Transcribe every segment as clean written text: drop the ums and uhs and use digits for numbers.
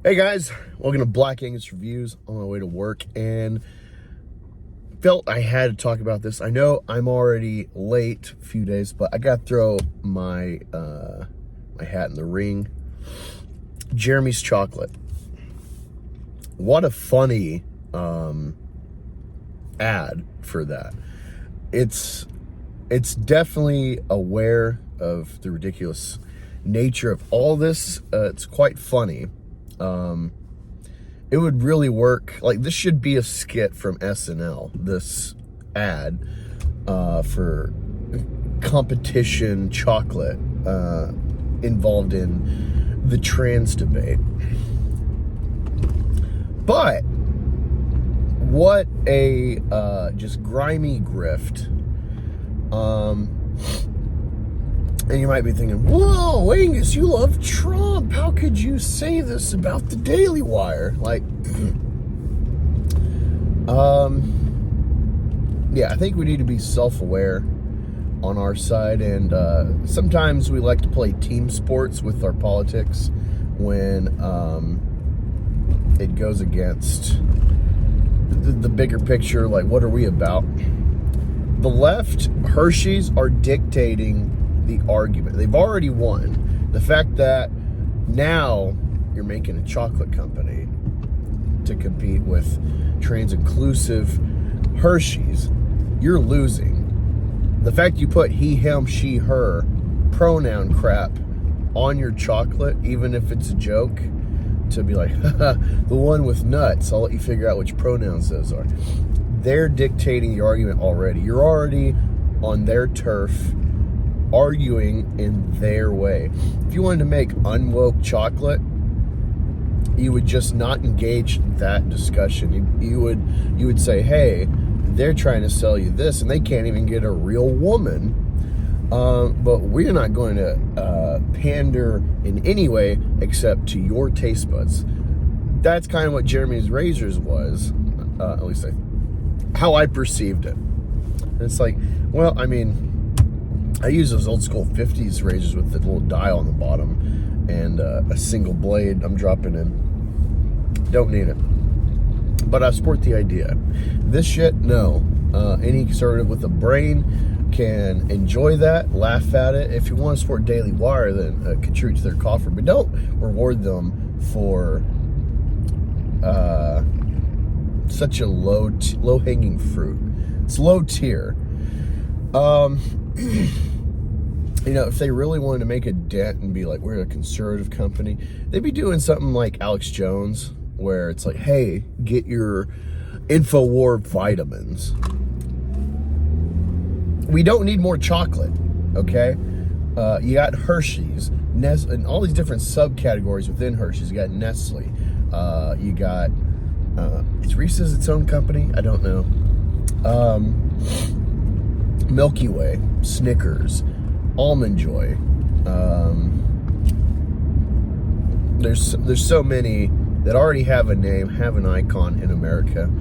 Hey guys, welcome to Black Angus Reviews. On my way to work and felt I had to talk about this. I know I'm already late a few days, but I got to throw my my hat in the ring. Jeremy's chocolate. What a funny ad for that. It's definitely aware of the ridiculous nature of all this. It's quite funny. It would really work. Like, this should be a skit from SNL, this ad for competition chocolate involved in the trans debate. But what a just grimy grift. And you might be thinking, whoa, Angus, you love Trump. How could you say this about the Daily Wire? Like, yeah, I think we need to be self-aware on our side. And sometimes we like to play team sports with our politics when it goes against the bigger picture. Like, what are we about? The left, Hersheys, are dictating the argument. They've already won. The fact that now you're making a chocolate company to compete with trans-inclusive Hersheys, you're losing. The fact you put he, him, she, her pronoun crap on your chocolate, even if it's a joke, to be like, the one with nuts, I'll let you figure out which pronouns those are. They're dictating the argument already. You're already on their turf, arguing in their way. If you wanted to make unwoke chocolate, you would just not engage that discussion. You would say, hey, they're trying to sell you this and they can't even get a real woman, but we're not going to pander in any way except to your taste buds. That's kind of what Jeremy's Razors was, at least how I perceived it. And it's like, well, I mean, I use those old school 50s razors with the little dial on the bottom and a single blade I'm dropping in. Don't need it. But I support the idea. This shit, no. Any conservative with a brain can enjoy that, laugh at it. If you want to support Daily Wire, then contribute to their coffer. But don't reward them for such a low-hanging fruit. It's low tier. You know, if they really wanted to make a dent and be like, we're a conservative company, they'd be doing something like Alex Jones, where it's like, hey, get your InfoWar vitamins. We don't need more chocolate, okay? You got Hersheys, and all these different subcategories within Hersheys. You got Nestle. You got, is Reese's its own company? I don't know. Milky Way, Snickers, Almond Joy. There's so many that already have a name, have an icon in America,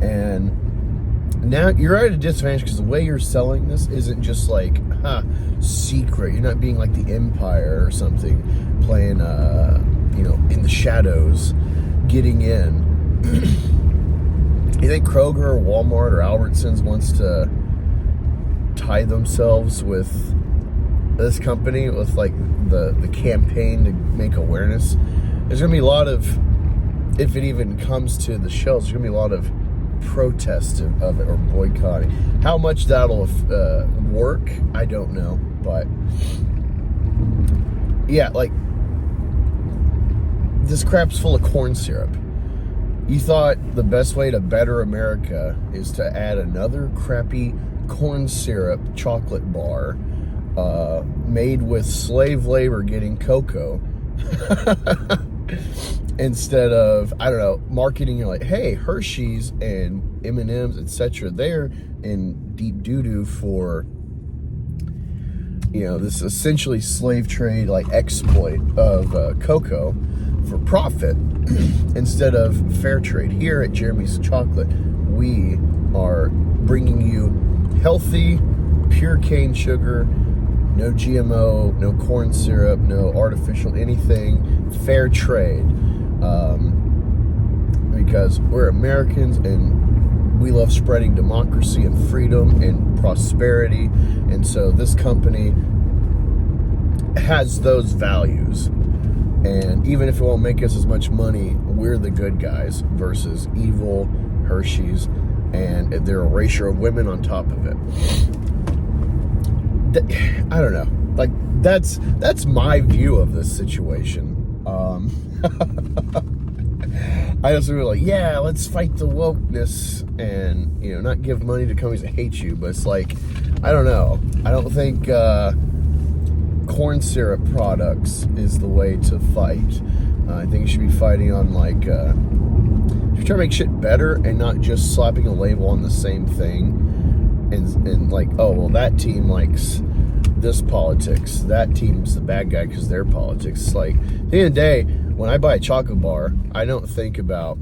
and now you're at a disadvantage because the way you're selling this isn't just like secret. You're not being like the Empire or something, playing in the shadows, getting in. You think Kroger or Walmart or Albertsons wants to tie themselves with this company with like the campaign to make awareness? There's gonna be a lot of, if it even comes to the shelves, there's gonna be a lot of protest of it or boycotting. How much that'll work, I don't know, but yeah, like, this crap's full of corn syrup. You thought the best way to better America is to add another crappy corn syrup chocolate bar made with slave labor getting cocoa instead of, I don't know, marketing. You're like, hey, Hersheys and M&Ms, etc., they're in deep doo-doo for, this essentially slave trade, like, exploit of cocoa for profit instead of fair trade. Here at Jeremy's Chocolate, we are bringing you healthy, pure cane sugar, no GMO, no corn syrup, no artificial anything, fair trade. Because we're Americans and we love spreading democracy and freedom and prosperity. And so this company has those values. And even if it won't make us as much money, we're the good guys versus evil Hersheys and their erasure of women on top of it. I don't know. Like, that's my view of this situation. I just feel like, yeah, let's fight the wokeness and, you know, not give money to companies that hate you. But it's like, I don't know. I don't think corn syrup products is the way to fight. I think you should be fighting on, like, if you're trying to make shit better and not just slapping a label on the same thing and like, oh, well, that team likes this politics. That team's the bad guy because their politics. Like, at the end of the day, when I buy a chocolate bar, I don't think about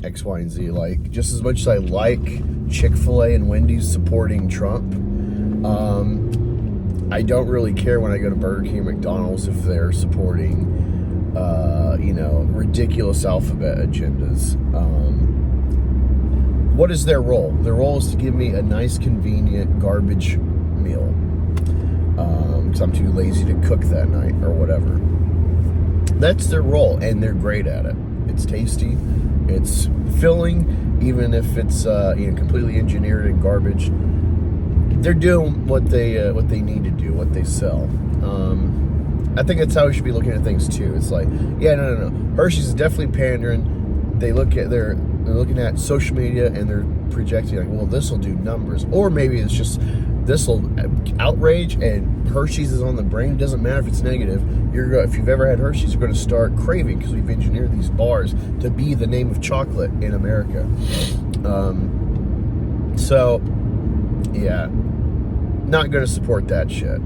X, Y, and Z. Like, just as much as I like Chick-fil-A and Wendy's supporting Trump, I don't really care when I go to Burger King and McDonald's if they're supporting, you know, ridiculous alphabet agendas. What is their role? Their role is to give me a nice, convenient garbage meal. Because I'm too lazy to cook that night or whatever. That's their role, and they're great at it. It's tasty, it's filling, even if it's you know, completely engineered and garbage. They're doing what they need to do, what they sell. I think that's how we should be looking at things too. It's like, yeah, no. Hershey's is definitely pandering. They're looking at social media and they're projecting like, well, this will do numbers, or maybe it's just this will outrage and Hershey's is on the brain. It doesn't matter if it's negative. If you've ever had Hershey's, you're going to start craving because we've engineered these bars to be the name of chocolate in America. So, yeah, not going to support that shit.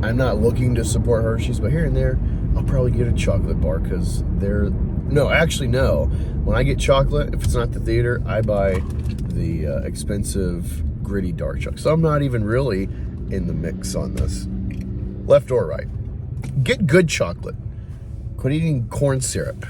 I'm not looking to support Hershey's, but here and there, I'll probably get a chocolate bar because they're... No. When I get chocolate, if it's not the theater, I buy the expensive, gritty dark chocolate. So I'm not even really in the mix on this. Left or right. Get good chocolate. Quit eating corn syrup.